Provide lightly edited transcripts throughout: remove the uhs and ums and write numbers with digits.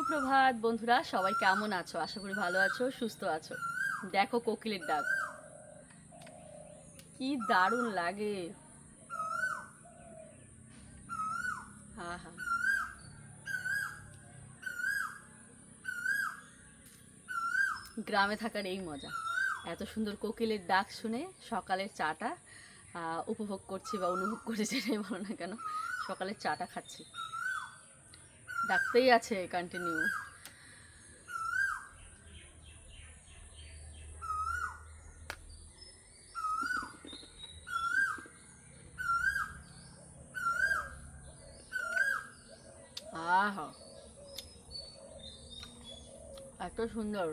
সুপ্রভাত বন্ধুরা, সবাই কেমন আছো? আশা করি ভালো আছো, সুস্থ আছো। দেখো কোকিলের ডাক, কি দারুণ লাগে। হা হা, গ্রামে থাকার এই মজা। এত সুন্দর কোকিলের ডাক শুনে সকালের চাটা উপভোগ করছি বা অনুভব করছি, সেটাই বলো না কেন। সকালের চাটা খাচ্ছি, ডাকতেই আছে কন্টিনিউ। আহা, এত সুন্দর।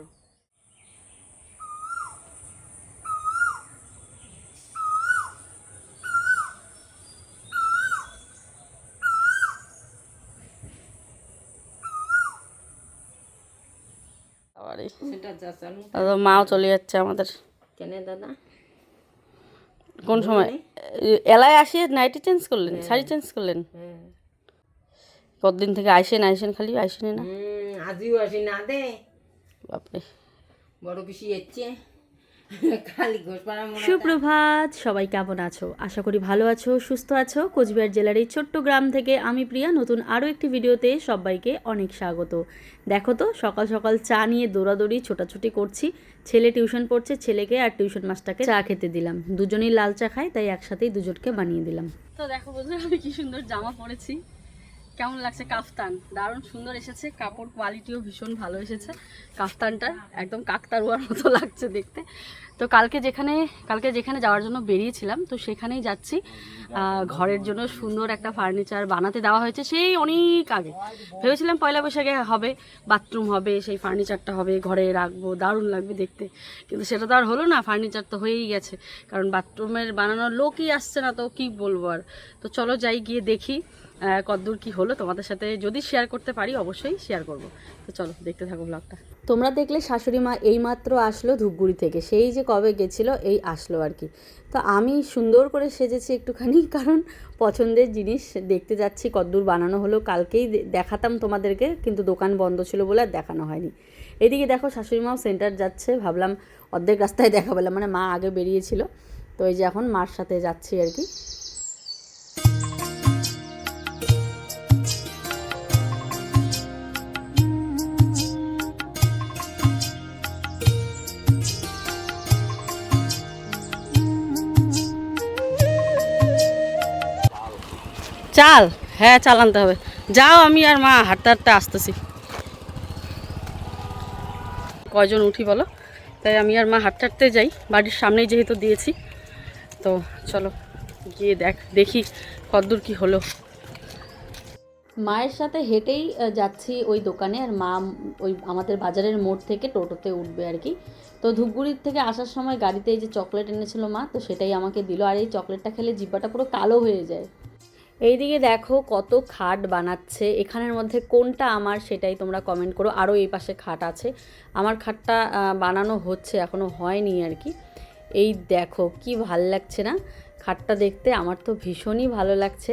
মাও চলে যাচ্ছে আমাদের। কেন দাদা? কোন সময় এলায় আসি? নাইটি চেঞ্জ করলেন, শাড়ি চেঞ্জ করলেন? কতদিন থেকে আইসেন খালি আইসেন না? আজিও আসি না দে। বাপরে, বড় পিসি এসছে খালি ঘোষপাড়া। সুপ্রভাত, সবাই কেমন আছো? আশা করি ভালো আছো, সুস্থ আছো। কোচবিহার জেলার এই ছোট্ট গ্রাম থেকে আমি প্রিয়া নতুন আরও একটি ভিডিওতে সবাইকে অনেক স্বাগত। দেখো তো, সকাল সকাল চা নিয়ে দৌড়াদৌড়ি ছোটাছুটি করছি। ছেলে টিউশন পড়ছে, ছেলেকে আর টিউশন মাস্টারকে চা খেতে দিলাম। দুজনেই লাল চা খাই, তাই একসাথেই দুজনকে বানিয়ে দিলাম। তো দেখো বন্ধুরা, আমি কি সুন্দর জামা পরেছি, কেমন লাগছে? কাফতান দারুণ সুন্দর এসেছে, কাপড় কোয়ালিটিও ভীষণ ভালো এসেছে। কাফতানটা একদম কাকতারুয়ার মতো লাগছে দেখতে। তো কালকে যেখানে যাওয়ার জন্য বেরিয়েছিলাম, তো সেখানেই যাচ্ছি। ঘরের জন্য সুন্দর একটা ফার্নিচার বানাতে দেওয়া হয়েছে সেই অনেক আগে। ভেবেছিলাম পয়লা বৈশাখে হবে, বাথরুম হবে, সেই ফার্নিচারটা হবে, ঘরে রাখবো, দারুণ লাগবে দেখতে। কিন্তু সেটা তো আর হলো না, ফার্নিচার তো হয়েই গেছে। কারণ বাথরুমের বানানোর লোকই আসছে না, তো কী বলবো আর। তো চলো যাই, গিয়ে দেখি কতদূর কি হলো। তোমাদের সাথে যদি শেয়ার করতে পারি অবশ্যই শেয়ার করব। তো চলো দেখতে থাকো ব্লগটা। তোমরা দেখলে শাশুড়ি মা এইমাত্র আসলো ধূপগুড়ি থেকে, সেই যে কবে গেছিলো এই আসলো আর কি। তো আমি সুন্দর করে সেজেছি একটুখানি, কারণ পছন্দের জিনিস দেখতে যাচ্ছি কতদূর বানানো হলো। কালকেই দেখাতাম তোমাদেরকে, কিন্তু দোকান বন্ধ ছিল বলে আর দেখানো হয়নি। এদিকে দেখো শাশুড়ি মাও সেন্টার যাচ্ছে, ভাবলাম অর্ধেক রাস্তায় দেখা পেলাম, মানে মা আগে বেরিয়েছিল। তো এই যে এখন মার সাথে যাচ্ছি আর কি। চাল, হ্যাঁ চাল আনতে হবে। যাও, আমি আর মা হাঁটতে হাঁটতে আসতেছি। কয়জন উঠি বলো? তাই আমি আর মা হাঁটতে হাঁটতে যাই, বাড়ির সামনেই যেহেতু দিয়েছি। তো চলো গিয়ে দেখি কতদূর কি হলো। মায়ের সাথে হেঁটেই যাচ্ছি ওই দোকানে, আর মা ওই আমাদের বাজারের মোড় থেকে টোটোতে উঠবে আর কি। তো ধূপগুড়ির থেকে আসার সময় গাড়িতে এই যে চকলেট এনেছিল মা, তো সেটাই আমাকে দিল। আর এই চকলেটটা খেলে জিহ্বাটা পুরো কালো হয়ে যায়। এইদিকে দেখো কত খাট বানাচ্ছে, এখানের মধ্যে কোনটা আমার সেটাই তোমরা কমেন্ট করো। আরও এই পাশে খাট আছে, আমার খাটটা বানানো হচ্ছে, এখনও হয়নি আর কি। এই দেখো কি ভাল লাগছে না খাটটা দেখতে? আমার তো ভীষণই ভালো লাগছে।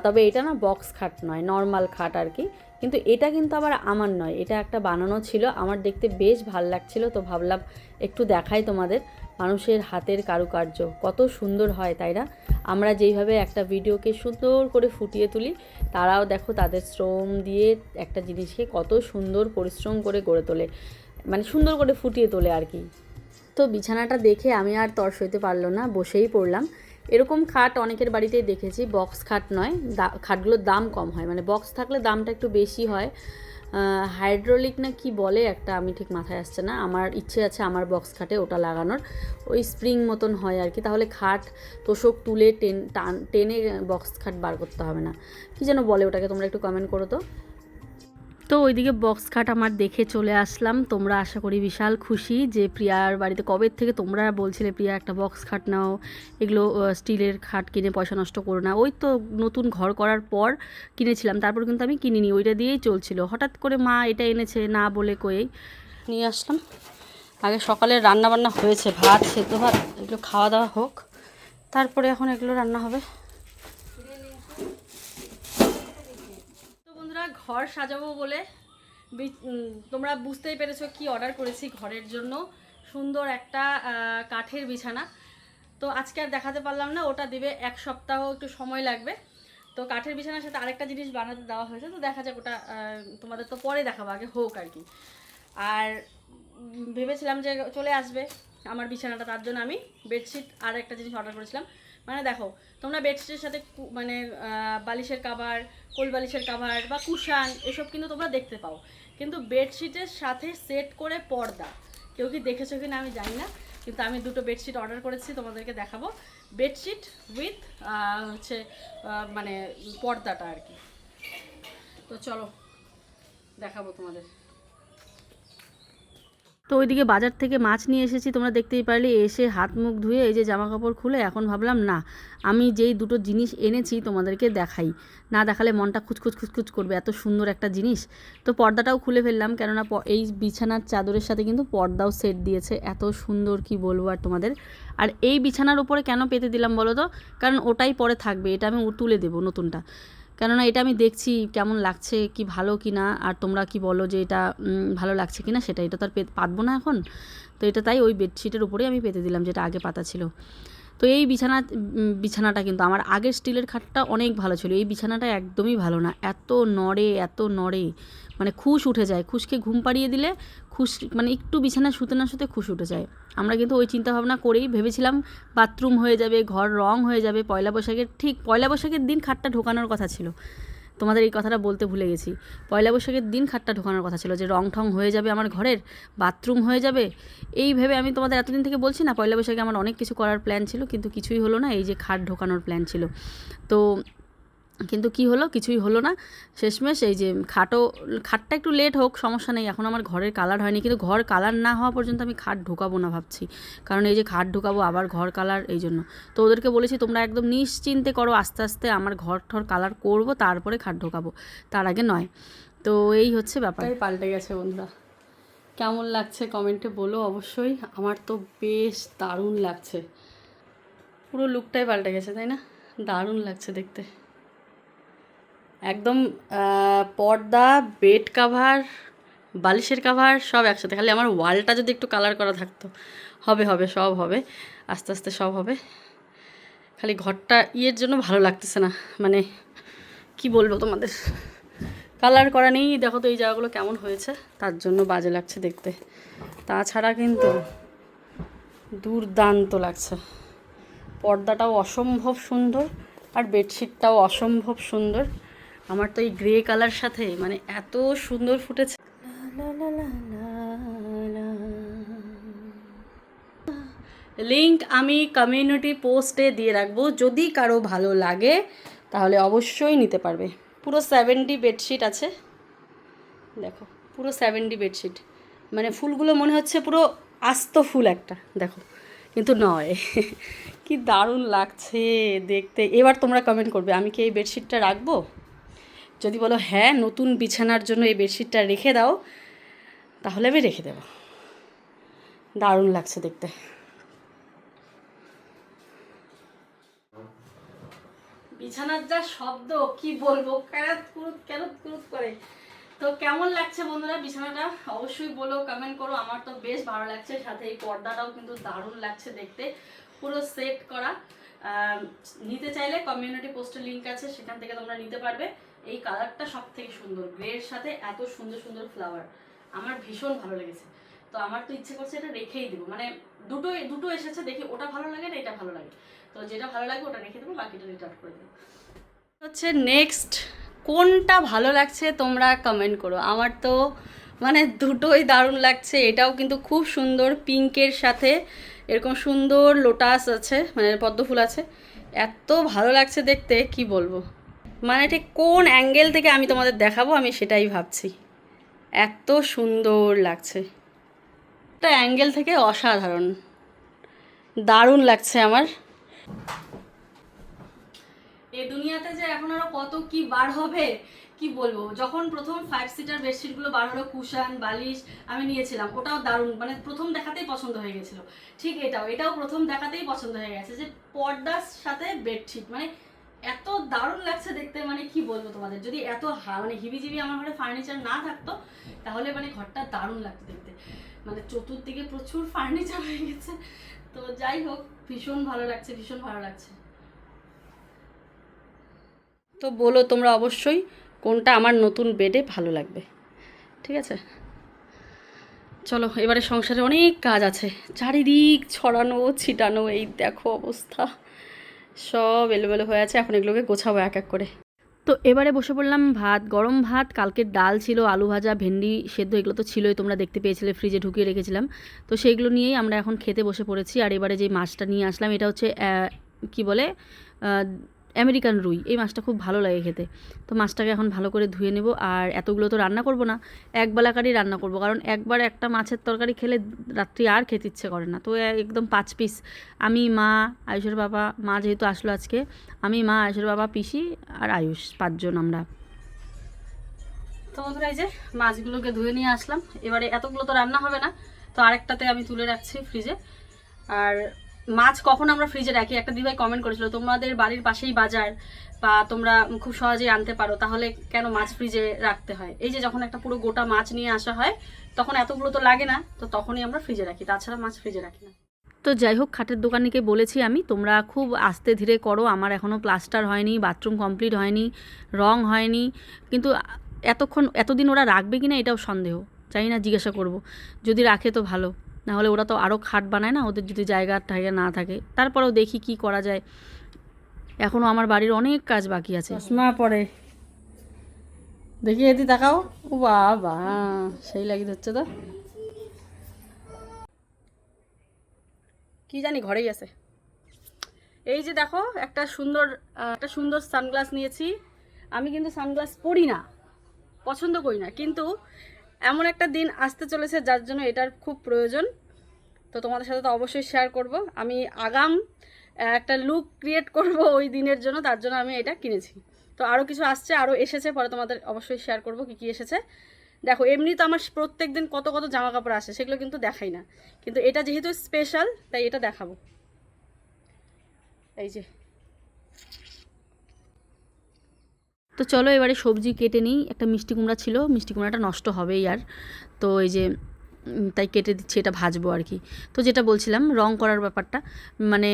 তবে এটা না বক্স খাট নয়, নর্মাল খাট আর কি। কিন্তু এটা কিন্তু আবার আমার নয়, এটা একটা বানানো ছিল, আমার দেখতে বেশ ভাল লাগছিল। তো ভাবলাম একটু দেখাই তোমাদের। মানুষের হাতের কারুকার্য কত সুন্দর হয়, তাই না? আমরা যেইভাবে একটা ভিডিওকে সুন্দর করে ফুটিয়ে তুলি, তারাও দেখো তাদের শ্রম দিয়ে একটা জিনিসকে কত সুন্দর পরিশ্রম করে গড়ে তোলে, মানে সুন্দর করে ফুটিয়ে তোলে আর কি। তো বিছানাটা দেখে আমি আর তর সইতে পারলো না, বসেই পড়লাম। এরকম খাট অনেকের বাড়িতেই দেখেছি, বক্স খাট নয়, খাটগুলোর দাম কম হয়, মানে বক্স থাকলে দামটা একটু বেশি হয়। হাইড্রোলিক না কি বলে একটা, আমি ঠিক মাথায় আসছে না। আমার ইচ্ছে আছে আমার বক্স খাটে ওটা লাগানোর, ওই স্প্রিং মতন হয় আর কি। তাহলে খাট তোষক তুলে টেনে বক্স খাট বার করতে হবে না, কি যেন বলে ওটাকে, তোমরা একটু কমেন্ট করো তো। তো ওইদিকে বক্স খাট আমার দেখে চলে আসলাম। তোমরা আশা করি বিশাল খুশি যে প্রিয়ার বাড়িতে কবে থেকে তোমরা বলছিলে প্রিয়া একটা বক্স খাট নাও, এগুলো স্টিলের খাট কিনে পয়সা নষ্ট করো না। ওই তো নতুন ঘর করার পর কিনেছিলাম, তারপর কিন্তু আমি কিনিনি, ওইটা দিয়েই চলছিল। হঠাৎ করে মা এটা এনেছে না বলে কয়েই নিয়ে আসলাম। আগে সকালে রান্না বান্না হয়েছে, ভাত, সেদ্ধ ভাত, এগুলো খাওয়া দাওয়া হোক, তারপরে এখন এগুলো রান্না হবে। তো বন্ধুরা, ঘর সাজাবো বলে তোমরা বুঝতেই পেরেছো কি অর্ডার করেছি ঘরের জন্য। সুন্দর একটা কাঠের বিছানা। তো আজকে আর দেখাতে পারলাম না, ওটা দিবে 1 সপ্তাহ, একটু সময় লাগবে। তো কাঠের বিছানার সাথে আরেকটা জিনিস বানাতে দেওয়া হয়েছে, তো দেখা যাক ওটা তোমাদের তো পরে দেখাবো, আগে হোক আর কি। আর ভেবেছিলাম যে চলে আসবে আমার বিছানাটা, তার জন্য আমি বেডশিট আর একটা জিনিস অর্ডার করেছিলাম। মানে দেখো, তোমরা বেডশিটের সাথে মানে বালিশের কাভার, কোল বালিশের কাভার বা কুশান এসব কিন্তু তোমরা দেখতে পাও, কিন্তু বেডশিটের সাথে সেট করে পর্দা কেউ কি দেখেছো কি না আমি জানি না, কিন্তু আমি দুটো বেডশিট অর্ডার করেছি, তোমাদেরকে দেখাবো। বেডশিট উইথ হচ্ছে মানে পর্দাটা আর কি। তো চলো দেখাবো তোমাদের। তো ওইদিকে বাজার থেকে মাছ নিয়ে এসেছি, তোমরা দেখতেই পারলে। এসে হাত মুখ ধুয়ে এই যে জামা কাপড় খুলে এখন ভাবলাম না, আমি যেই দুটো জিনিস এনেছি তোমাদেরকে দেখাই, না দেখালে মনটা খুচখুচ খুচখুচ করবে, এত সুন্দর একটা জিনিস। তো পর্দাটাও খুলে ফেললাম, কেননা এই বিছানার চাদরের সাথে কিন্তু পর্দাও সেট দিয়েছে, এত সুন্দর কি বলবো আর তোমাদের। আর এই বিছানার উপরে কেন পেতে দিলাম বলো তো, কারণ ওটাই পরে থাকবে, এটা আমি তুলে দেবো নতুনটা, কেননা এটা আমি দেখছি কেমন লাগছে, কি ভালো কি না, আর তোমরা কি বলো যে এটা ভালো লাগছে কি না, সেটা এটা তো আর পাতবো না এখন। তো এটা তাই ওই বেডশিটের উপরেই আমি পেতে দিলাম, যেটা আগে পাতা ছিল। তো এই বিছানাটা কিন্তু আমার আগের স্টিলের খাটটা অনেক ভালো ছিল, এই বিছানাটা একদমই ভালো না, এত নড়ে, মানে খুশ উঠে যায়, খুশকে ঘুম পাড়িয়ে দিলে খুশ, মানে একটু বিছানায় শুতে না শুতে খুশ উঠে যায়। আমরা কিন্তু ওই চিন্তাভাবনা করেই ভেবেছিলাম বাথরুম হয়ে যাবে, ঘর রং হয়ে যাবে পয়লা বৈশাখের, ঠিক পয়লা বৈশাখের দিন খাটটা ঢোকানোর কথা ছিল। তোমাদের এই কথাটা বলতে ভুলে গেছি, পয়লা বৈশাখের দিন খাটটা ঢোকানোর কথা ছিল, যে রং ঠং হয়ে যাবে আমার ঘরের, বাথরুম হয়ে যাবে। এই ভেবে আমি তোমাদের এতদিন থেকে বলছি না, পয়লা বৈশাখে আমার অনেক কিছু করার প্ল্যান ছিল, কিন্তু কিছুই হলো না, এই যে খাট ঢোকানোর প্ল্যান ছিল। তো কিন্তু কি হলো, কিছুই হলো না। শেষমেশ এই যে খাটটা একটু লেট হোক সমস্যা নেই, এখন আমার ঘরের কালার হয়নি, কিন্তু ঘর কালার না হওয়া পর্যন্ত আমি খাট ঢোকাবো না ভাবছি, কারণ এই যে খাট ঢোকাবো আবার ঘর কালার, এই জন্য। তো ওদেরকে বলেছি তোমরা একদম নিশ্চিন্তে করো, আস্তে আস্তে আমার ঘর ঠর কালার করবো, তারপরে খাট ঢোকাবো, তার আগে নয়। তো এই হচ্ছে ব্যাপার, পাল্টে গেছে বন্ধুরা। কেমন লাগছে কমেন্টে বলো অবশ্যই, আমার তো বেশ দারুণ লাগছে, পুরো লুকটাই পাল্টে গেছে তাই না, দারুণ লাগছে দেখতে একদম। পর্দা, বেড কাভার, বালিশের কাভার সব একসাথে, খালি আমার ওয়ালটা যদি একটু কালার করা থাকতো, হবে সব হবে, আস্তে আস্তে সব হবে। খালি ঘরটা ইয়ের জন্য ভালো লাগতেছে না, মানে কি বলবো তোমাদের, কালার করা নেই, দেখো তো এই জায়গাগুলো কেমন হয়েছে, তার জন্য বাজে লাগছে দেখতে। তাছাড়া কিন্তু দুর্দান্ত লাগছে, পর্দাটাও অসম্ভব সুন্দর, আর বেডশিটটাও অসম্ভব সুন্দর। আমার তো এই গ্রে কালার সাথে মানে এত সুন্দর ফুটেছে। লিংক আমি কমিউনিটি পোস্টে দিয়ে রাখবো, যদি কারো ভালো লাগে তাহলে অবশ্যই নিতে পারবে। পুরো 70 বেডশিট আছে, দেখো পুরো 70 বেডশিট, মানে ফুলগুলো মনে হচ্ছে পুরো আস্ত ফুল একটা, দেখো কিন্তু নয়। কি দারুণ লাগছে দেখতে। এবার তোমরা কমেন্ট করবে আমি কি এই বেডশিটটা রাখবো, যদি বলো হ্যাঁ নতুন বিছানার জন্য এই বেডশিটটা রেখে দাও, তাহলে আমি রেখে দেব। দারুণ লাগছে দেখতে। বিছানার যা শব্দ কি বলবো, ক্যারত কুরুত করে। তো কেমন লাগছে বন্ধুরা বিছানাটা অবশ্যই বলো, কমেন্ট করো। আমার তো বেশ ভালো লাগছে, সাথে এই পর্দাটাও কিন্তু দারুণ লাগছে দেখতে, পুরো সেট করা। নিতে চাইলে কমিউনিটি পোস্টের লিঙ্ক আছে, সেখান থেকে তোমরা নিতে পারবে। এই কালারটা সব থেকে সুন্দর, গ্রের সাথে এত সুন্দর সুন্দর ফ্লাওয়ার, আমার ভীষণ ভালো লেগেছে। তো আমার তো ইচ্ছে করছে এটা রেখেই দেবো, মানে দুটো এসেছে, দেখি ওটা ভালো লাগে না এটা ভালো লাগে, তো যেটা ভালো লাগে ওটা রেখে দেবো, বাকিটা রিটার্ন করে দেবো। হচ্ছে নেক্সট কোনটা ভালো লাগছে তোমরা কমেন্ট করো। আমার তো মানে দুটোই দারুণ লাগছে, এটাও কিন্তু খুব সুন্দর, পিঙ্কের সাথে এরকম সুন্দর লোটাস আছে, মানে পদ্ম ফুল আছে, এত ভালো লাগছে দেখতে কি বলবো, মানে ঠিক কোন অ্যাঙ্গেল থেকে আমি তোমাদের দেখাবো আমি সেটাই ভাবছি, এত সুন্দর লাগছে, একটা অ্যাঙ্গেল থেকে অসাধারণ, দারুণ লাগছে আমার। এই দুনিয়াতে যে এখন আরো কত কি বার হবে কি বলবো। যখন প্রথম 5 সিটার বেডশিটগুলো বার হলো, কুশান বালিশ আমি নিয়েছিলাম, ওটাও দারুণ, মানে প্রথম দেখাতেই পছন্দ হয়ে গেছিল। ঠিক এটাও প্রথম দেখাতেই পছন্দ হয়ে গেছে, যে পর্দার সাথে বেডশিট, মানে এত দারুণ লাগছে দেখতে, মানে কি বলবো তোমাদের, যদি এত মানে হিবিজিবি আমার ঘরে ফার্নিচার না থাকতো তাহলে মানে ঘরটা দারুণ লাগতো দেখতে। মানে চতুর্দিকে প্রচুর ফার্নিচার হয়ে গেছে। তো যাই হোক, ভীষণ ভালো লাগছে, ভীষণ ভালো লাগছে। তো বলো তোমরা অবশ্যই কোনটা আমার নতুন বেডে ভালো লাগবে, ঠিক আছে? চলো, এবারে সংসারে অনেক কাজ আছে, চারিদিক ছড়ানো ছিটানো, এই দেখো অবস্থা, সব এলোমেলো হয়ে আছে। এখন এগুলোকে গোছাবো এক এক করে। তো এবারে বসে পড়লাম ভাত, গরম ভাত, কালকের ডাল ছিল, আলু ভাজা, ভেন্ডি সেদ্ধ, এগুলো তো ছিলই, তোমরা দেখতে পেয়েছিলে, ফ্রিজে ঢুকিয়ে রেখেছিলাম। তো সেইগুলো নিয়েই আমরা এখন খেতে বসে পড়েছি। আর এবারে যে মাছটা নিয়ে আসলাম, এটা হচ্ছে কি বলে, আমেরিকান রুই। এই মাছটা খুব ভালো লাগে খেতে। তো মাছটাকে এখন ভালো করে ধুয়ে নেব। আর এতগুলো তো রান্না করব না, একবেলাকারই রান্না করব, কারণ একবার একটা মাছের তরকারি খেলে রাত্রি আর খেতে ইচ্ছে করে না। তো একদম 5 পিস, আমি, মা, আয়ুষের বাবা, মা যেহেতু আসলো আজকে, আমি, মা, আয়ুষের বাবা, পিসি আর আয়ুষ, 5 জন আমরা। তো বন্ধুরা, এই যে মাছগুলোকে ধুয়ে নিয়ে আসলাম। এবারে এতগুলো তো রান্না হবে না, তো আরেকটাতে আমি তুলে রাখছি ফ্রিজে। আর মাছ কখন আমরা ফ্রিজে রাখি, একটা দিদিভাই কমেন্ট করেছিল, তোমাদের বাড়ির পাশেই বাজার বা তোমরা খুব সহজেই আনতে পারো, তাহলে কেন মাছ ফ্রিজে রাখতে হয়? এই যে যখন একটা পুরো গোটা মাছ নিয়ে আসা হয় তখন এতগুলো তো লাগে না, তো তখনই আমরা ফ্রিজে রাখি, তাছাড়া মাছ ফ্রিজে রাখি না। তো যাই হোক, খাটের দোকানিকে বলেছি আমি, তোমরা খুব আস্তে ধীরে করো, আমার এখনও প্লাস্টার হয়নি, বাথরুম কমপ্লিট হয়নি, রং হয়নি, কিন্তু এতদিন ওরা রাখবে কি না এটাও সন্দেহ, জানি না, জিজ্ঞাসা করব। যদি রাখে তো ভালো, নাহলে ওরা তো আরও খাট বানায় না, ওদের যদি জায়গা না থাকে। তারপরেও দেখি কি করা যায়, এখনও আমার বাড়ির অনেক কাজ বাকি আছে। চশমা পরে দেখি, এদি তাকাও, ও বাবা সেই লাগি হচ্ছে তো, কি জানি ঘরেই আছে। এই যে দেখো, একটা সুন্দর সানগ্লাস নিয়েছি। আমি কিন্তু সানগ্লাস পরি না, পছন্দ করি না, কিন্তু এমন একটা দিন আসতে চলেছে যার জন্য এটার খুব প্রয়োজন। তো তোমাদের সাথে তো অবশ্যই শেয়ার করব। আমি আগাম একটা লুক ক্রিয়েট করব ওই দিনের জন্য, তার জন্য আমি এটা কিনেছি। তো আরও কিছু আসছে, আরও এসেছে, পরে তোমাদের অবশ্যই শেয়ার করব কী কী এসেছে। দেখো, এমনি তো আমার প্রত্যেক দিন কত কত জামা কাপড় আসে, সেগুলো কিন্তু দেখাই না, কিন্তু এটা যেহেতু স্পেশাল তাই এটা দেখাবো। এই যে, তো চলো এবারে সবজি কেটে নিই। একটা মিষ্টি কুমড়া ছিল, মিষ্টি কুমড়াটা নষ্ট হবেই আর, তো এই যে তাই কেটে দিচ্ছি, এটা ভাজবো আর কি। তো যেটা বলছিলাম, রং করার ব্যাপারটা, মানে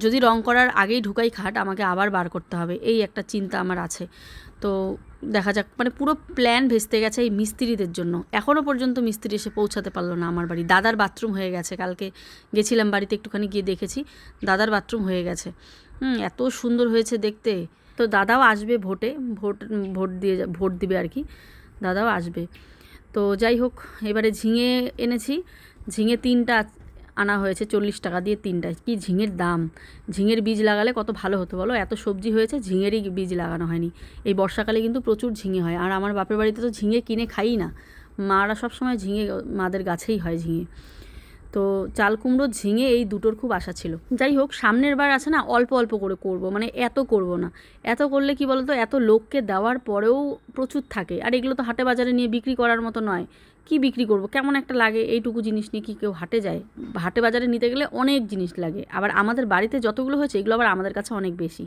যদি রং করার আগেই ঢুকাই খাট, আমাকে আবার বার করতে হবে, এই একটা চিন্তা আমার আছে। তো দেখা যাক, মানে পুরো প্ল্যান ভেস্তে গেছে এই মিস্ত্রিদের জন্য। এখনও পর্যন্ত মিস্ত্রি এসে পৌঁছাতে পারলো না আমার বাড়ি। দাদার বাথরুম হয়ে গেছে, কালকে গেছিলাম বাড়িতে, একটুখানি গিয়ে দেখেছি, দাদার বাথরুম হয়ে গেছে। এত সুন্দর হয়েছে দেখতে। তো দাদাও আসবে ভোট দিবে আর কি, দাদাও আসবে। তো যাই হোক, এবারে ঝিঙে এনেছি, ঝিঙে 3টা আনা হয়েছে, 40 টাকা দিয়ে 3টায়। কি ঝিঙের দাম! ঝিঙের বীজ লাগালে কত ভালো হতো বলো, এত সবজি হয়েছে, ঝিঙেরই বীজ লাগানো হয়নি। এই বর্ষাকালে কিন্তু প্রচুর ঝিঙে হয়, আর আমার বাপের বাড়িতে তো ঝিঙে কিনে খাই না, মারা সবসময় ঝিঙে, মাদের গাছেই হয় ঝিঙে। তো চাল কুমড়ো, ঝিঙে, এই দুটোর খুব আশা ছিল। যাই হোক, সামনের বার আছে না, অল্প অল্প করে করব, মানে এত করব না। এত করলে কি বলতো, এত লোককে দেওয়ার পরেও প্রচুর থাকে, আর এগুলো তো হাটে বাজারে নিয়ে বিক্রি করার মতো নয়। কি বিক্রি করব, কেমন একটা লাগে, এইটুকু জিনিস নিয়ে কি কেউ হাটে যায়? হাটে বাজারে নিতে গেলে অনেক জিনিস লাগে, আবার আমাদের বাড়িতে যতগুলো হয়েছে এগুলো আবার আমাদের কাছে অনেক বেশি।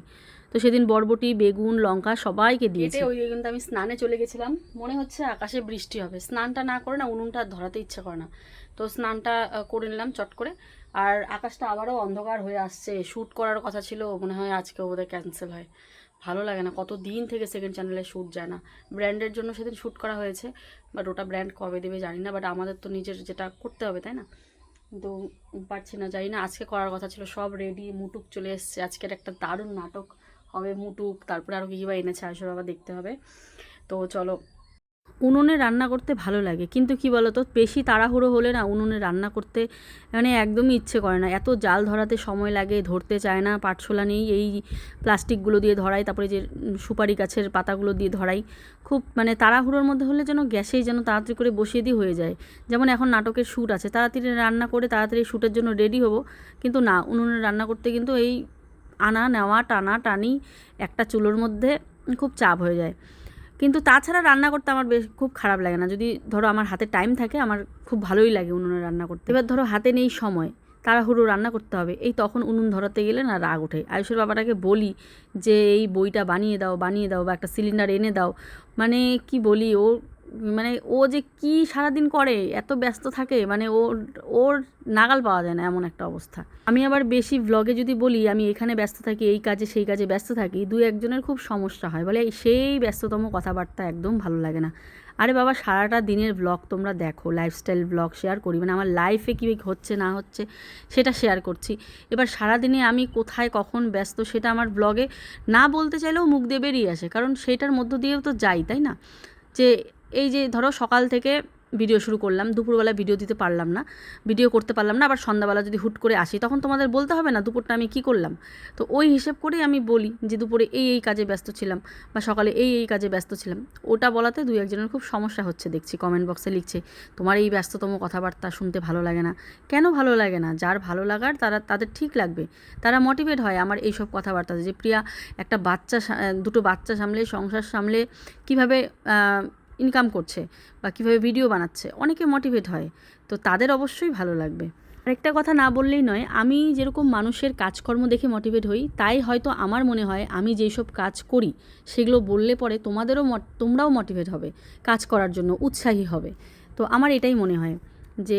তো সেদিন বরবটি, বেগুন, লঙ্কা সবাইকে দিয়েছে। ওই কিন্তু আমি স্নানে চলে গেছিলাম, মনে হচ্ছে আকাশে বৃষ্টি হবে, স্নানটা না করে না উনুনটা ধরাতে ইচ্ছে করে না, তো স্নানটা করে নিলাম চট করে। আর আকাশটা আবারও অন্ধকার হয়ে আসছে, শ্যুট করার কথা ছিল, মনে হয় আজকেও বোধহয় ক্যান্সেল হয়। ভালো লাগে না, কত দিন থেকে সেকেন্ড চ্যানেলে শ্যুট যায় না। ব্র্যান্ডের জন্য সেদিন শ্যুট করা হয়েছে, বাট ওটা ব্র্যান্ড কবে দেবে জানি না, বাট আমাদের তো নিজের যেটা করতে হবে, তাই না? কিন্তু পারছি না, জানি না। আজকে করার কথা ছিল, সব রেডি, মুটুক চলে এসছে, আজকের একটা দারুণ নাটক হবে, মুটুক, তারপরে আরও কী কী বা এনেছে আয়ুষের বাবা, দেখতে হবে। তো চলো, উনুনে রান্না করতে ভালো লাগে, কিন্তু কি বলতো, বেশি তাড়াহুড়ো হলে না উনুনে রান্না করতে মানে একদমই ইচ্ছে করে না। এত জাল ধরাতে সময় লাগে, ধরতে চায় না, পাটশোলা নেই, এই প্লাস্টিকগুলো দিয়ে ধরাই, তারপরে যে সুপারি গাছের পাতাগুলো দিয়ে ধরাই। খুব মানে তাড়াহুড়োর মধ্যে হলে যেন গ্যাসেই যেন তাড়াতাড়ি করে বসিয়ে দিয়ে হয়ে যায়। যেমন এখন নাটকের শ্যুট আছে, তাড়াতাড়ি রান্না করে তাড়াতাড়ি শ্যুটের জন্য রেডি হব, কিন্তু না, উনুনে রান্না করতে কিন্তু এই আনা নেওয়া, টানা টানি, একটা চুলোর মধ্যে খুব চাপ হয়ে যায়। কিন্তু তাছাড়া রান্না করতে আমার খুব খারাপ লাগে না, যদি ধরো আমার হাতে টাইম থাকে, আমার খুব ভালোই লাগে উনুনে রান্না করতে। এবার ধরো হাতে নেই সময়, তাড়াহুড়ো রান্না করতে হবে, এই তখন উনুন ধরাতে গেলে না রাগ ওঠে। আয়ুষের বাবাটাকে বলি যে এই বইটা বানিয়ে দাও বা একটা সিলিন্ডার এনে দাও, মানে কি বলি, ও যে কি সারাদিন করে, এত ব্যস্ত থাকে, মানে ওর নাগাল পাওয়া যায় না, এমন একটা অবস্থা। আমি আবার বেশি ভ্লগে যদি বলি আমি এখানে ব্যস্ত থাকি, এই কাজে সেই কাজে ব্যস্ত থাকি, দু একজনের খুব সমস্যা হয়, বলে সেই ব্যস্ততম কথাবার্তা একদম ভালো লাগে না। আরে বাবা, সারাটা দিনের ব্লগ তোমরা দেখো, লাইফস্টাইল ব্লগ শেয়ার করি, মানে আমার লাইফে কী হচ্ছে না হচ্ছে সেটা শেয়ার করছি। এবার সারাদিনে আমি কোথায় কখন ব্যস্ত সেটা আমার ব্লগে না বলতে চাইলেও মুখ দিয়ে বেরিয়ে আসে, কারণ সেটার মধ্য দিয়েও তো যাই, তাই না? যে এই যে ধরো সকাল থেকে ভিডিও শুরু করলাম, দুপুরবেলা ভিডিও দিতে পারলাম না, ভিডিও করতে পারলাম না, আবার সন্ধ্যাবেলা যদি হুট করে আসি তখন তোমাদের বলতে হবে না দুপুরটা আমি কী করলাম। তো ওই হিসেব করেই আমি বলি যে দুপুরে এই কাজে ব্যস্ত ছিলাম বা সকালে এই কাজে ব্যস্ত ছিলাম। ওটা বলাতে দুই একজনের খুব সমস্যা হচ্ছে, দেখছি কমেন্ট বক্সে লিখছে তোমার এই ব্যস্ততম কথাবার্তা শুনতে ভালো লাগে না। কেন ভালো লাগে না? যার ভালো লাগার তাদের ঠিক লাগবে, তারা মোটিভেট হয় আমার এইসব কথাবার্তাতে, যে প্রিয়া একটা দুটো বাচ্চা সামলে, সংসার সামলে কীভাবে ইনকাম করছে বা কীভাবে ভিডিও বানাচ্ছে, অনেকে মোটিভেট হয়, তো তাদের অবশ্যই ভালো লাগবে। আরেকটা কথা না বললেই নয়, আমি যেরকম মানুষের কাজকর্ম দেখে মোটিভেট হই, তাই হয়তো আমার মনে হয় আমি যেই সব কাজ করি সেগুলো বললে পরে তোমরাও মোটিভেট হবে কাজ করার জন্য, উৎসাহী হবে। তো আমার এটাই মনে হয় যে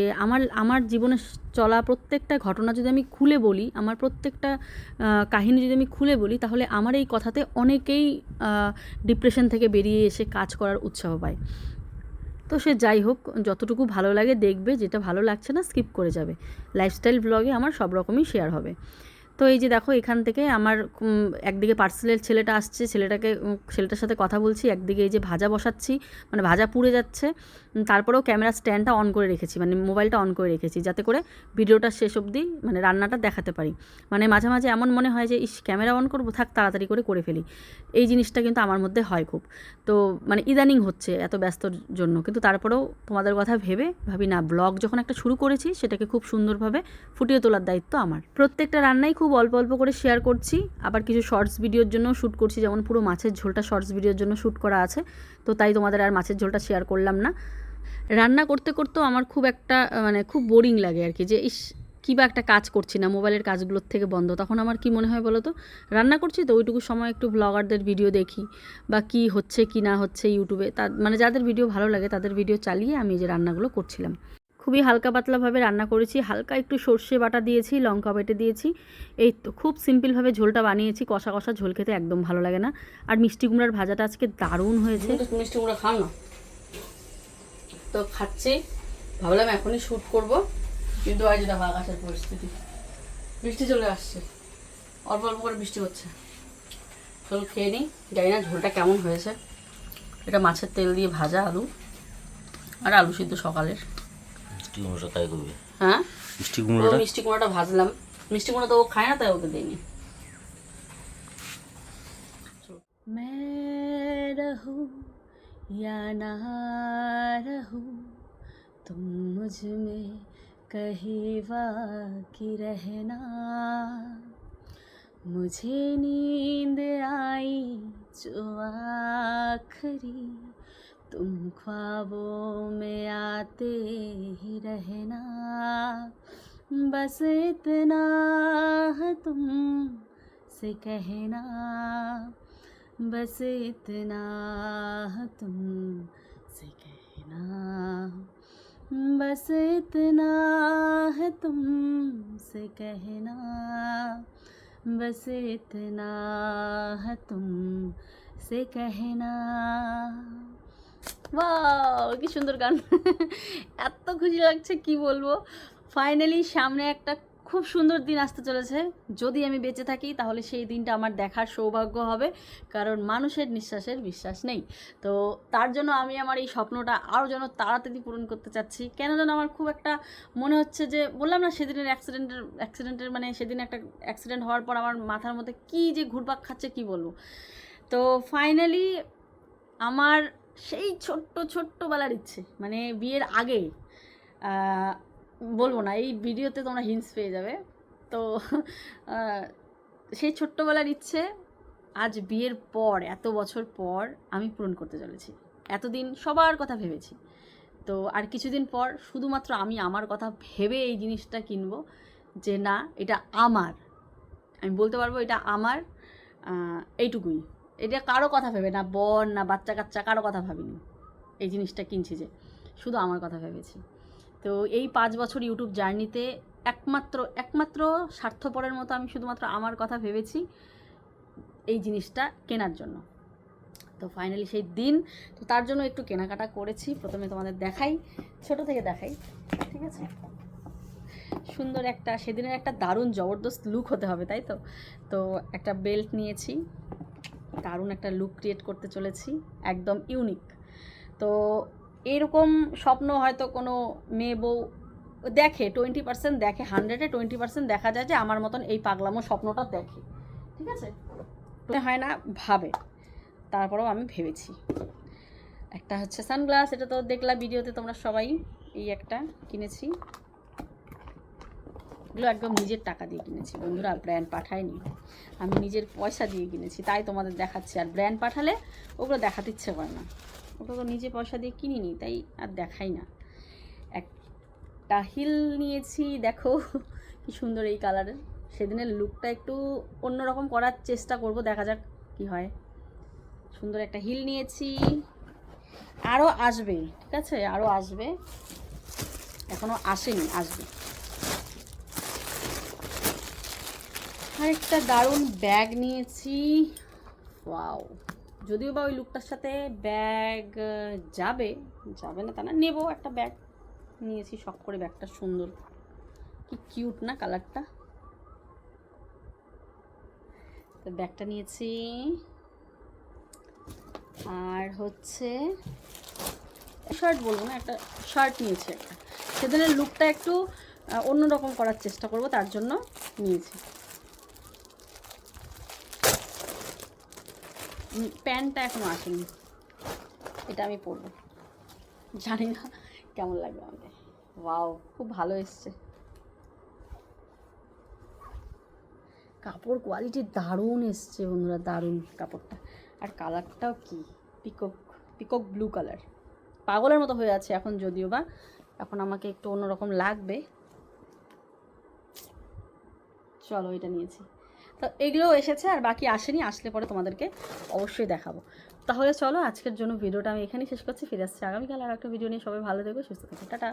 আমার জীবনে চলা প্রত্যেকটা ঘটনা যদি আমি খুলে বলি, আমার প্রত্যেকটা কাহিনী যদি আমি খুলে বলি, তাহলে আমার এই কথাতে অনেকেই ডিপ্রেশন থেকে বেরিয়ে এসে কাজ করার উৎসাহ পায়। তো সে যাই হোক, যতটুকু ভালো লাগে দেখবে, যেটা ভালো লাগছে না স্কিপ করে যাবে। লাইফস্টাইল ব্লগে আমার সব রকমই শেয়ার হবে। তো এই যে দেখো, এখান থেকে আমার একদিকে পার্সেলের ছেলেটা আসছে, ছেলেটার সাথে কথা বলছি, একদিকে এই যে ভাজা বসাচ্ছি, মানে ভাজা পুড়ে যাচ্ছে, তারপরেও ক্যামেরা স্ট্যান্ডটা অন করে রেখেছি, মানে মোবাইলটা অন করে রেখেছি, যাতে করে ভিডিওটা শেষ অবধি মানে রান্নাটা দেখাতে পারি। মানে মাঝে মাঝে এমন মনে হয় যে ক্যামেরা অন করবো, থাক তাড়াতাড়ি করে ফেলি। এই জিনিসটা কিন্তু আমার মধ্যে হয় খুব, তো মানে ইদানিং হচ্ছে এত ব্যস্তর জন্য, কিন্তু তারপরেও তোমাদের কথা ভাবি না, ব্লগ যখন একটা শুরু করেছি সেটাকে খুব সুন্দরভাবে ফুটিয়ে তোলার দায়িত্ব আমার। প্রত্যেকটা রান্নাই খুব অল্প অল্প করে শেয়ার করছি, আবার কিছু শর্টস ভিডিওর জন্য শ্যুট করছি, যেমন পুরো মাছের ঝোলটা শর্টস ভিডিওর জন্য শ্যুট করা আছে, তো তাই তোমাদের আর মাছের ঝোলটা শেয়ার করলাম না। রান্না করতে করতেও আমার খুব একটা মানে খুব বোরিং লাগে আর কি, যে কী বা একটা কাজ করছি না, মোবাইলের কাজগুলোর থেকে বন্ধ, তখন আমার কি মনে হয় বলো তো, রান্না করছি তো ওইটুকু সময় একটু ব্লগারদের ভিডিও দেখি, বা কি হচ্ছে কি না হচ্ছে ইউটিউবে, মানে যাদের ভিডিও ভালো লাগে তাদের ভিডিও চালিয়ে আমি যে রান্নাগুলো করছিলাম। খুবই হালকা পাতলাভাবে রান্না করেছি, হালকা একটু সর্ষে বাটা দিয়েছি, লঙ্কা বেটে দিয়েছি, এই তো খুব সিম্পলভাবে ঝোলটা বানিয়েছি। কষা কষা ঝোল খেতে একদম ভালো লাগে না। আর মিষ্টি কুমড়ার ভাজাটা আজকে দারুণ হয়েছে। মিষ্টি কুমড়া খাও না? তো খাচ্ছি, ভাবলাম এখনই শ্যুট করব, কিন্তু আজ দেখো আকাশের পরিস্থিতি, বৃষ্টি চলে আসছে, অল্প অল্প করে বৃষ্টি হচ্ছে। চলো খেয়ে নিই, জানি না ঝোলটা কেমন হয়েছে। এটা মাছের তেল দিয়ে ভাজা আলু, আর আলু সিদ্ধ সকালের। মিষ্টি কুমড়োটা তাই করবে? হ্যাঁ, মিষ্টি কুমড়োটা, মিষ্টি কুমড়াটা ভাজলাম, মিষ্টি কুমড়া তো ও খায় না, তাই ওকে দিইনি। मैं रहूं या ना रहूं, तुम मुझ में कहीं बाकी रहना, मुझे नींद आई जो आखरी, तुम ख्वाबों में आते ही रहना, बस इतना है तुम से कहना, बस इतना है तुम से कहना, बस इतना है तुम से कहना, बस इतना है तुम से कहना। ওয়াও, কি সুন্দর গান! এত খুশি লাগছে কি বলবো। ফাইনালি সামনে একটা খুব সুন্দর দিন আসতে চলেছে, যদি আমি বেঁচে থাকি তাহলে সেই দিনটা আমার দেখার সৌভাগ্য হবে, কারণ মানুষের নিঃশ্বাসের বিশ্বাস নেই। তো তার জন্য আমি আমার এই স্বপ্নটা আরও যেন তাড়াতাড়ি পূরণ করতে চাচ্ছি। কেন যেন আমার খুব একটা মনে হচ্ছে যে, বললাম না সেদিনের অ্যাক্সিডেন্টের মানে সেদিন একটা অ্যাক্সিডেন্ট হওয়ার পর আমার মাথার মধ্যে কী যে ঘুরপাক খাচ্ছে কি বলবো। তো ফাইনালি আমার সেই ছোট্টবেলার ইচ্ছে, মানে বিয়ের আগে, বলবো না, এই ভিডিওতে তোমরা হিন্টস পেয়ে যাবে। তো সেই ছোট্টবেলার ইচ্ছে আজ বিয়ের পর, এত বছর পর আমি পূরণ করতে চলেছি। এতদিন সবার কথা ভেবেছি, তো আর কিছুদিন পর শুধুমাত্র আমি আমার কথা ভেবে এই জিনিসটা কিনবো, যে না এটা আমার, আমি বলতে পারবো এটা আমার, এইটুকুই। এটা কারো কথা ভেবে না, বর না বাচ্চা কাচ্চা কারো কথা ভাবিনি এই জিনিসটা কিনছি, যে শুধু আমার কথা ভেবেছি। তো এই 5 বছর ইউটিউব জার্নিতে একমাত্র স্বার্থপরের মতো আমি শুধুমাত্র আমার কথা ভেবেছি এই জিনিসটা কেনার জন্য। তো ফাইনালি সেই দিন, তো তার জন্য একটু কেনাকাটা করেছি। প্রথমে তোমাদের দেখাই, ছোট থেকে দেখাই, ঠিক আছে? সুন্দর একটা, সেদিনের একটা দারুণ জবরদস্ত লুক হতে হবে, তাই তো? তো একটা বেল্ট নিয়েছি, দারুণ একটা লুক ক্রিয়েট করতে চলেছি, একদম ইউনিক। তো এরকম স্বপ্ন হয়তো কোনো মেয়ে বউ দেখে, 20% দেখে, 100-এ 20% দেখা যায় যে আমার মতন এই পাগলামো স্বপ্নটা দেখে, ঠিক আছে? হয় না, ভাবে। তারপরেও আমি ভেবেছি। একটা হচ্ছে সানগ্লাস, এটা তো দেখলা ভিডিওতে তোমরা সবাই, এই একটা কিনেছি। এগুলো একদম নিজের টাকা দিয়ে কিনেছি বন্ধুরা, ব্র্যান্ড পাঠায়নি, আমি নিজের পয়সা দিয়ে কিনেছি, তাই তোমাদের দেখাচ্ছি। আর ব্র্যান্ড পাঠালে ওগুলো দেখাতে ইচ্ছে করে না, ওগুলো তো নিজে পয়সা দিয়ে কিনিনি, তাই আর দেখাই না। একটা হিল নিয়েছি, দেখো কি সুন্দর এই কালারের। সেদিনের লুকটা একটু অন্যরকম করার চেষ্টা করব, দেখা যাক কি হয়। সুন্দর একটা হিল নিয়েছি, আরও আসবে, ঠিক আছে? আরও আসবে, এখনও আসেনি, আসবে। আরেকটা দারুণ ব্যাগ নিয়েছি, ওয়াও। যদিও বা ওই লুকটার সাথে ব্যাগ যাবে না তা না, নেবো। একটা ব্যাগ নিয়েছি শখ করে, ব্যাগটা সুন্দর, কি কিউট না কালারটা। তো ব্যাগটা নিয়েছি। আর হচ্ছে শার্ট বলবো না, একটা শার্ট নিয়েছি একটা, সেদিনের লুকটা একটু অন্যরকম করার চেষ্টা করব, তার জন্য নিয়েছি। প্যান্টটা এখনো আসেনি, এটা আমি পরবো, জানি না কেমন লাগবে আমাকে। ওয়াও, খুব ভালো এসছে, কাপড় কোয়ালিটি দারুণ এসছে বন্ধুরা, দারুণ কাপড়টা। আর কালারটাও কি পিকক ব্লু কালার, পাগলের মতো হয়ে আছে এখন, যদিও বা এখন আমাকে একটু অন্যরকম লাগবে। চলো, এটা নিয়েছি। তো এগুলোও এসেছে, আর বাকি আসেনি, আসলে পরে তোমাদেরকে অবশ্যই দেখাবো। তাহলে চলো, আজকের জন্য ভিডিওটা আমি এখানেই শেষ করছি, ফিরে আসছি আগামীকাল আর একটা ভিডিও নিয়ে। সবাই ভালো থেকো, সুস্থ থেকো, টাটা।